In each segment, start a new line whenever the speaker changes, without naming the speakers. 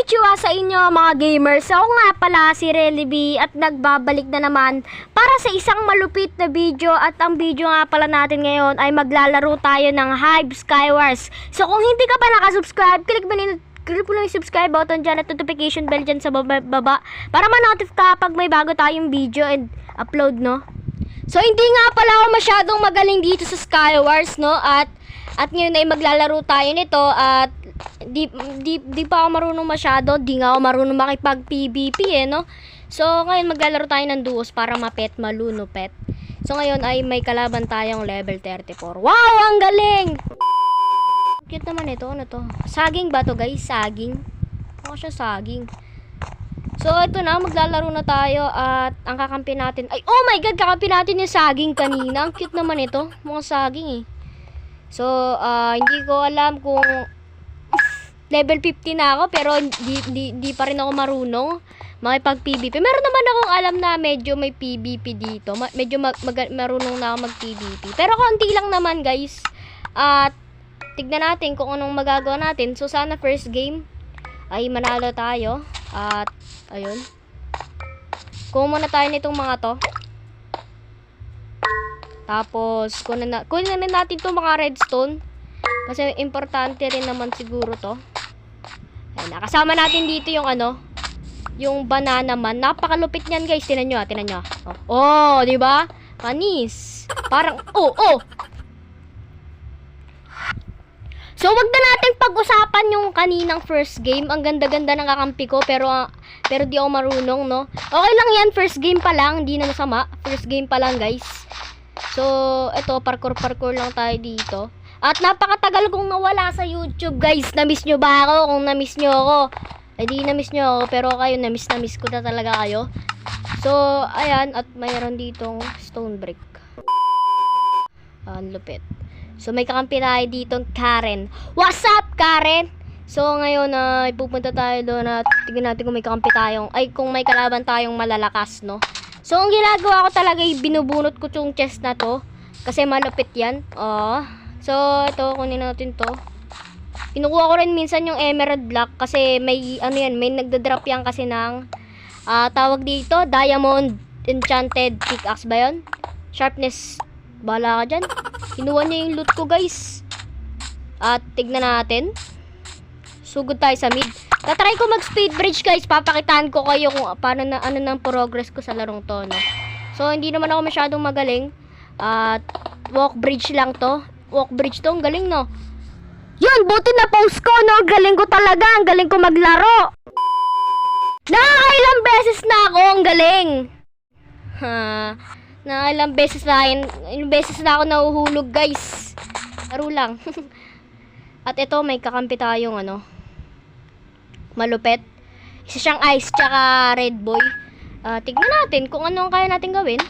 Konnichiwa sa inyo mga gamers. Ako nga pala si Relly B at nagbabalik na naman para sa isang malupit na video. At ang video nga pala natin ngayon ay maglalaro tayo ng Hive Skywars. So kung hindi ka pa nakasubscribe, click mo lang yung subscribe button dyan at notification bell dyan sa baba para ma-notify ka pag may bago tayong video and upload, no? So hindi nga pala ako masyadong magaling dito sa Skywars, no? At ngayon ay maglalaro tayo nito at di pa ako marunong masyado, di nga ako marunong makipag-PVP no? So ngayon maglalaro tayo ng duos para mapet, maluno pet. So ngayon ay may kalaban tayong level 34. Wow, ang galing! Cute naman ito, ano to? Saging ba to guys? Saging? Ako siya saging. So ito na, maglalaro na tayo at ang kakampi natin ay, oh my god, kakampi natin yung saging kanina. Ang cute naman ito, mga saging eh. So hindi ko alam kung level 50 na ako pero di pa rin ako marunong makipag-PVP. Meron naman akong alam na medyo may PVP dito. Medyo marunong na ako mag-PVP. Pero konti lang naman guys. At tignan natin kung anong magagawa natin. So sana first game ay manalo tayo. At ayun. Kuha muna tayo nitong mga to. Tapos kunin natin itong mga redstone. Kasi importante rin naman siguro to. Ayan, nakasama natin dito yung ano, yung banana man. Napakalupit niyan guys, tinan nyo. Oh, di ba? Panis. Parang So wag na nating pag-usapan yung kaninang first game. Ang ganda-ganda ng kakampi ko pero di ako marunong, no. Okay lang 'yan, first game pa lang, hindi na masama. First game pa lang, guys. So, ito parkour lang tayo dito. At napakatagal kong nawala sa YouTube, guys. Na-miss nyo ba ako? Kung na-miss nyo ako, eh di na-miss nyo ako. Pero kayo, na-miss ko na talaga kayo. So, ayan. At mayroon ditong stone brick. Ang lupit. So, may kakampi tayo ditong Karen. What's up, Karen? So, ngayon, pupunta tayo doon at tingnan natin kung may kakampi tayong, kung may kalaban tayong malalakas, no? So, ang ginagawa ko talaga, binubunot ko yung chest na to. Kasi malupit yan. So, ito, kunin natin to. Kinukuha ko rin minsan yung emerald block kasi may, may nagda-drop yan kasi ng, tawag dito, diamond enchanted pickaxe ba yun? Sharpness, bahala ka dyan. Kinuha niya yung loot ko, guys. At, tignan natin. Sugod tayo sa mid. Tatry ko mag-speed bridge, guys. Papakitaan ko kayo kung paano na, ano ng progress ko sa larong to, no? So, hindi naman ako masyadong magaling. At, walk bridge lang to. Walk bridge to, ang galing, no? Yun, buti na post ko, no? Galing ko talaga, ang galing ko maglaro. Nakakailang beses na ako, ang galing. Nakakailang beses na ako nahuhulog, guys. Laro lang. At ito, may kakampi tayong, malupet. Isa siyang ice, tsaka red boy. Tignan natin kung ano ang kaya natin gawin.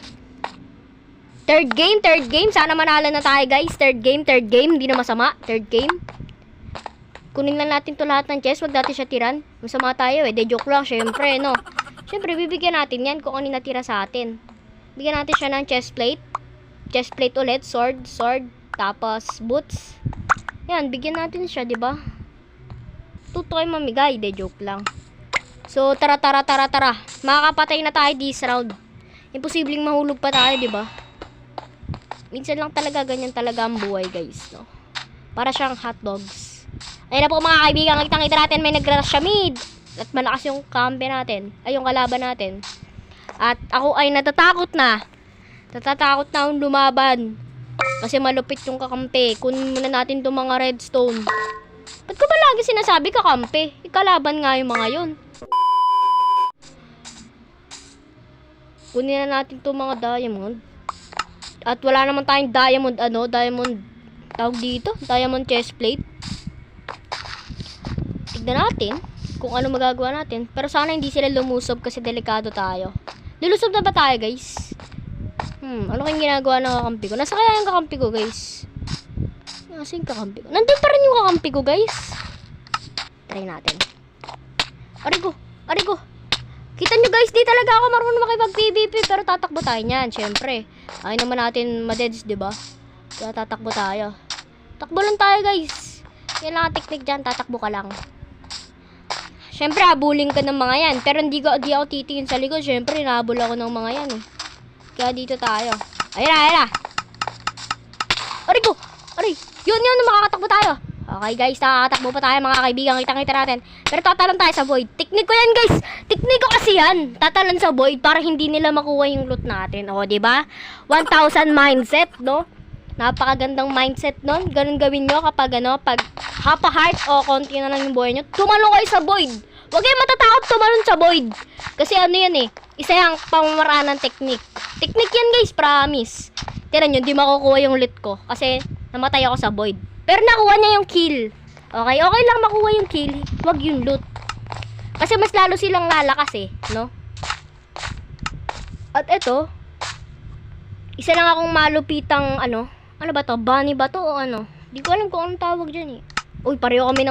Third game. Sana manalo na tayo, guys. Third game. Hindi na masama. Third game. Kunin lang natin to lahat ng chest. Wag natin siya tiran. Masama tayo, De joke lang, syempre, no? Syempre, bibigyan natin yan kung ano natira sa atin. Bigyan natin siya ng chest plate. Chest plate ulit. Sword. Tapos, boots. Yan, bigyan natin siya, diba? Tuto kayo mamigay. De joke lang. So, tara. Makakapatay na tayo this round. Imposibleng mahulog pa tayo, diba? Minsan lang talaga, ganyan talaga ang buhay, guys, no? Para siyang hotdogs. Ayun na po mga kaibigan, kita natin may nag-rush siya mid. At malakas yung kampi natin. Ay, yung kalaban natin. At ako ay natatakot na. Natatakot na akong lumaban. Kasi malupit yung kakampi. Kunin muna natin itong mga redstone. Ba't ko ba lagi sinasabi kakampi? Ikalaban nga yung mga yun. Kunin na natin itong mga diamond. At wala naman tayong diamond, tawag dito, diamond chest plate. Tignan natin kung ano magagawa natin. Pero sana hindi sila lumusob kasi delikado tayo. Lulusob na ba tayo, guys? Ano kayong ginagawa ng kakampi ko? Nasa kaya yung kakampi ko, guys? Nasa yung kakampi ko? Nandun pa rin yung kakampi ko, guys. Try natin. Arigo. Kita nyo, guys, di talaga ako marunong makipag-PVP. Pero tatakbo tayo niyan, syempre. Ayaw naman natin madeds, diba? Kaya tatakbo tayo. Takbo lang tayo, guys. Kailangan technique dyan, tatakbo ka lang. Syempre, habulin ka ng mga yan. Pero di ako titingin sa likod. Syempre, nahabol ako ng mga yan eh. Kaya dito tayo. Ayun na. Aray ko! Aray! Yun, makakatakbo tayo. Okay guys, nakakatakbo pa tayo mga kaibigan. Kita natin. Pero tatalon tayo sa void. Teknik ko yan guys. Teknik ko kasi yan. Tatalon sa void para hindi nila makuha yung loot natin. O, diba? 1,000 mindset, no? Napakagandang mindset nun. Ganun gawin nyo kapag pag half a heart o konti na lang yung buhay nyo. Tumalon kayo sa void. Huwag kayo matatakot tumalon sa void. Kasi yan eh. Isa yung pamamaraan ng teknik. Teknik yan guys, promise. Tinan nyo, di makukuha yung loot ko. Kasi namatay ako sa void. Pero nakuha niya yung kill. Okay lang makuha yung kill. Huwag yung loot. Kasi mas lalo silang lalakas eh, no? At eto, isa lang akong malupitang ano ba to? Bunny ba to o ano? Di ko alam kung anong tawag dyan eh. Uy, pareho kami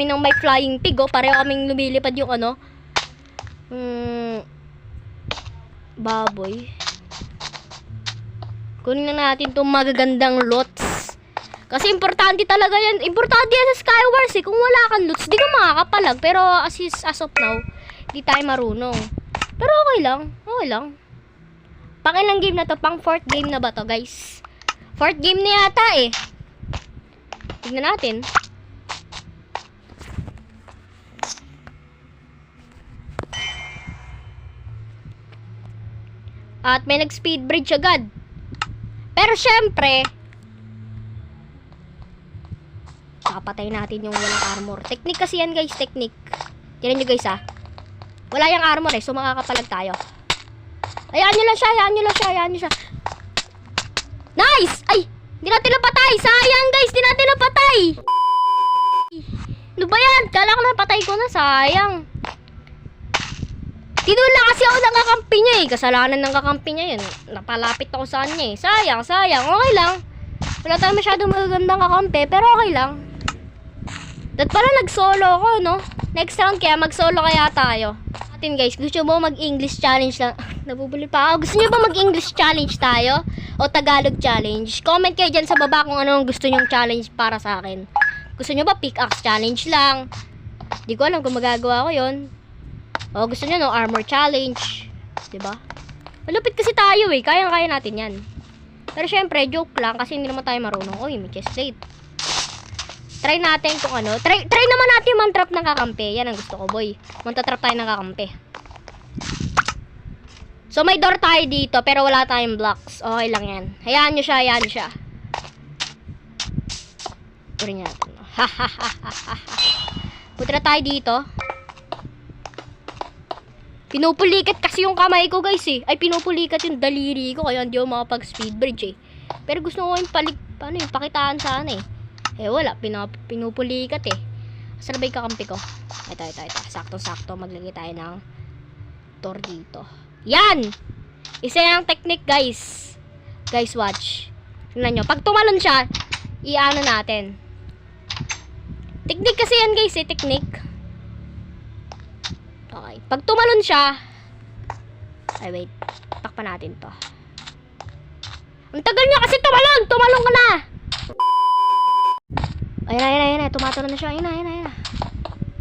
ng may flying pig oh. Pareho kaming lumilipad yung baboy. Kunin na natin itong magagandang lots. Kasi importante talaga yan. Importante yan sa Skywars eh. Kung wala kang lots, di ka makakapalag. Pero as of now, di tayo marunong. Pero okay lang. Pangilang game na to? Pang 4th game na ba to guys? 4th game na yata eh. Tignan natin. At may nag-speed bridge agad. Pero syempre, papatay natin yung walang armor. Technique kasi yan guys, technique. Tignan nyo guys ha. Wala yung armor eh, so makakapalag tayo. Hayaan nyo lang siya. Nice! Ay! Hindi natin napatay! Sayang guys! Hindi natin napatay! Ano ba yan? Kala ko napatay ko na. Sayang. Tinula kasi ako ng kakampi niya eh. Kasalanan ng kakampi niya yun. Napalapit ako sa kanya eh. Sayang. Okay lang. Wala tayong masyadong magagandang kakampi. Pero okay lang. Dahil pala nag-solo ko, no? Next round kaya mag-solo kaya tayo. Atin guys, gusto mo mag-English challenge lang? Nabubuli pa ako. Gusto nyo ba mag-English challenge tayo? O Tagalog challenge? Comment kayo dyan sa baba kung ano gusto nyong challenge para sa akin. Gusto nyo ba pickaxe challenge lang? Di ko alam kung magagawa ko yun. O gusto nyo no armor challenge? Diba? Malupit kasi tayo eh. Kayang-kaya natin yan. Pero syempre, joke lang kasi hindi naman tayo marunong. Uy, may chest plate. Try natin kung ano. Try naman natin mantrap ng kakampi. Yan ang gusto ko, boy. Mantatrap tayo ng kakampi. So, may door tayo dito, pero wala tayong blocks. Okay lang yan. Hayaan nyo siya. Puri natin. Punta na tayo dito. Pinupulikat kasi yung kamay ko, guys, eh. Ay, pinupulikat yung daliri ko, kaya hindi ako makapag-speed bridge, eh. Pero gusto ko yung pakitaan sana, eh. Eh, wala. Pinupulikat, eh. Saan ba yung kakampi ko? Ito. Sakto. Maglagay tayo ng door dito. Yan! Isa yung technique, guys. Guys, watch. Tingnan nyo. Pag tumalon siya, i-ano natin. Technique kasi yan, guys, eh. Technique. Okay. Pag tumalon siya, ay, wait. Takpan natin to. Ang tagal niya kasi tumalon! Tumalon ka na! Ayun na. Tumatalon na siya. Ayun na.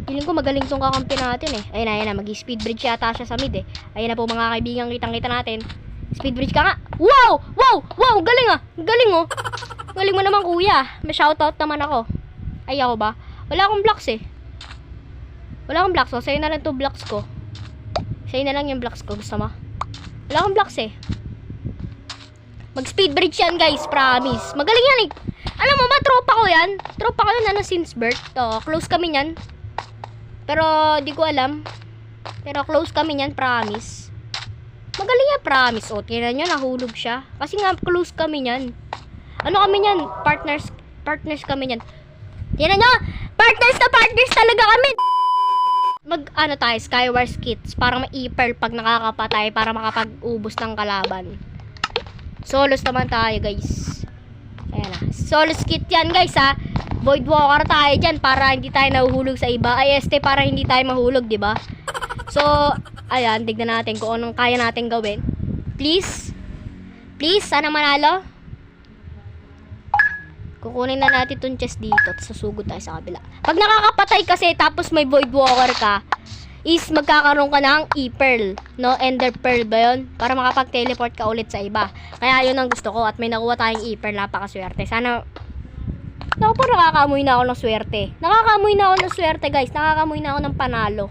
Feeling ko magaling tong kakampi natin eh. Ayun na. Mag-speed bridge yata siya sa mid eh. Ayun na po mga kaibigan, kitang-kita natin. Speed bridge ka nga. Wow! Galing ah. Galing oh. Galing mo naman kuya. May shoutout naman ako. Ay ako ba? Wala akong blocks eh. So, sa'yo na lang to blocks ko. Sa'yo na lang yung blocks ko. Gusto mo? Wala akong blocks eh. Mag-speed bridge yan guys. Promise. Magaling yan eh. Alam mo ba, tropa ko yan na since birth. Close kami yan. Pero, di ko alam. Pero, close kami yan, promise. Magaling yan, promise. O, tingnan nyo, nahulog siya. Kasi nga, close kami yan. Ano kami yan? Partners kami yan. Tingnan nyo, partners talaga kami. Tayo, Skywars kits. Para ma-e-pearl pag nakakapatay. Para makapag-ubos ng kalaban. Solos naman tayo, guys. Ayan na. Solos kit yan guys ha. Void walker tayo dyan para hindi tayo nahuhulog sa iba. Ay para hindi tayo mahulog, diba? So, ayan. Tignan natin kung anong kaya natin gawin. Please, sana manalo. Kukunin na natin itong chest dito at susugod tayo sa kabila. Pag nakakapatay kasi tapos may void walker ka, is magkakaroon ka ng e-pearl, no? Ender pearl ba yun? Para makapag-teleport ka ulit sa iba. Kaya yun ang gusto ko at may nakuha tayong e-pearl, napakaswerte. Sana, naku po, nakakaamoy na ako ng swerte. Nakakaamoy na ako ng swerte, guys. Nakakaamoy na ako ng panalo.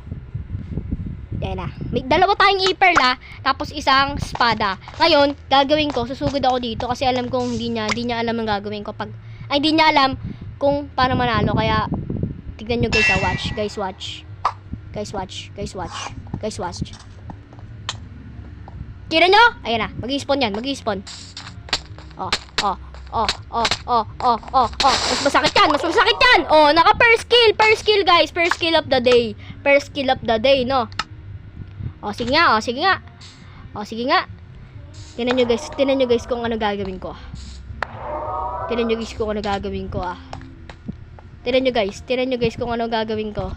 Yan na. May dalawa tayong e-pearl, tapos isang espada. Ngayon, gagawin ko, susugod ako dito kasi alam kong hindi niya alam ang gagawin ko pag, ay, hindi niya alam kung paano manalo. Kaya, tignan nyo guys, watch. Guys, watch. Guys, watch. Guys, watch. Guys, watch. Kira nyo? Ayan na. Mag-i-spawn yan. Mag-i-spawn. Oh. Mas masakit yan. Mas masakit yan. Oh, naka first kill. First kill, guys. First kill of the day. First kill of the day, no? Oh, sige nga. Oh, sige nga. Oh, sige nga. Tinan nyo, guys. Tinan nyo, guys, kung ano gagawin ko. Tinan nyo, guys, kung ano gagawin ko, Tinan nyo, guys. Tinan nyo, guys, kung ano gagawin ko.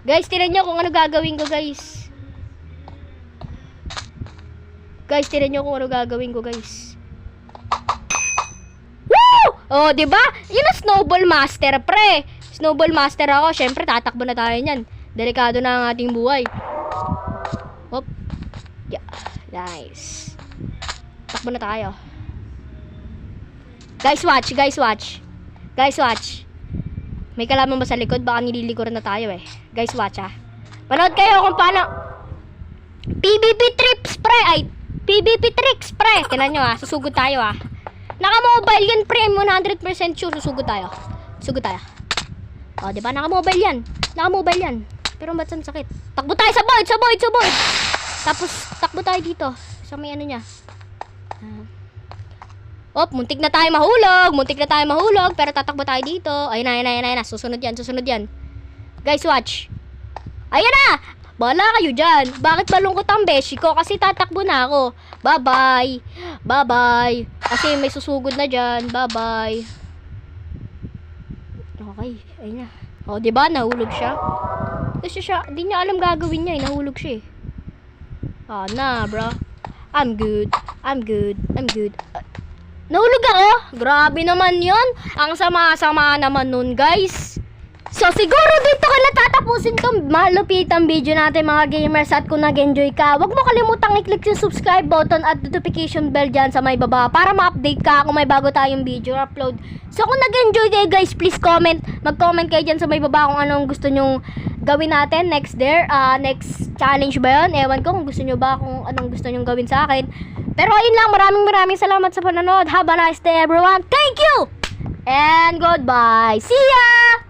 Guys, tinan nyo kung ano gagawin ko, guys. Guys, tinan nyo kung ano gagawin ko, guys. Woo! Oh, diba? Yun ang snowball master, pre. Snowball master ako. Syempre, tatakbo na tayo niyan. Delikado na ang ating buhay. Hop. Yeah. Nice. Takbo na tayo. Guys, watch. Guys, watch. Guys, watch. May kalaman ba sa likod? Baka nililikuran na tayo eh. Guys, watch Manood kayo kung paano PvP trips, pre. Ay, PvP tricks, pre. Tingnan nyo susugod tayo Naka-mobile yan, pre. 100% sure susugod tayo. Susugod tayo. O, diba? Naka-mobile yan. Naka-mobile yan. Pero ba't ang sakit? Takbo tayo sa void, sa void, sa void. Tapos, takbo tayo dito. Sa may ano niya. Op, muntik na tayo mahulog. Muntik na tayo mahulog. Pero tatakbo tayo dito. Ayun na. Susunod yan, susunod yan. Guys, watch. Ayan na. Bahala kayo dyan. Bakit malungkot ang beshi ko? Kasi tatakbo na ako. Bye-bye. Bye-bye. Kasi may susugod na dyan. Bye-bye. Okay. Ayun na. O, diba? Nahulog siya. Kasi siya, di niya alam gagawin niya. Nahulog siya na, bro. I'm good. Nahulog ako? Grabe naman yun. Ang sama-sama naman nun, guys. So, siguro dito ko na tatapusin itong malupitang video natin, mga gamers. At kung nag-enjoy ka, huwag mo kalimutang i-click yung subscribe button at notification bell dyan sa may baba para ma-update ka kung may bago tayong video upload. So, kung nag-enjoy kayo, guys, please comment. Mag-comment kayo dyan sa may baba kung anong gusto nyong gawin natin next next challenge ba yun? Ewan ko kung gusto nyo ba, kung anong gusto nyong gawin sa akin. Pero ayun lang, maraming salamat sa panonood. Have a nice day, everyone. Thank you! And goodbye. See ya!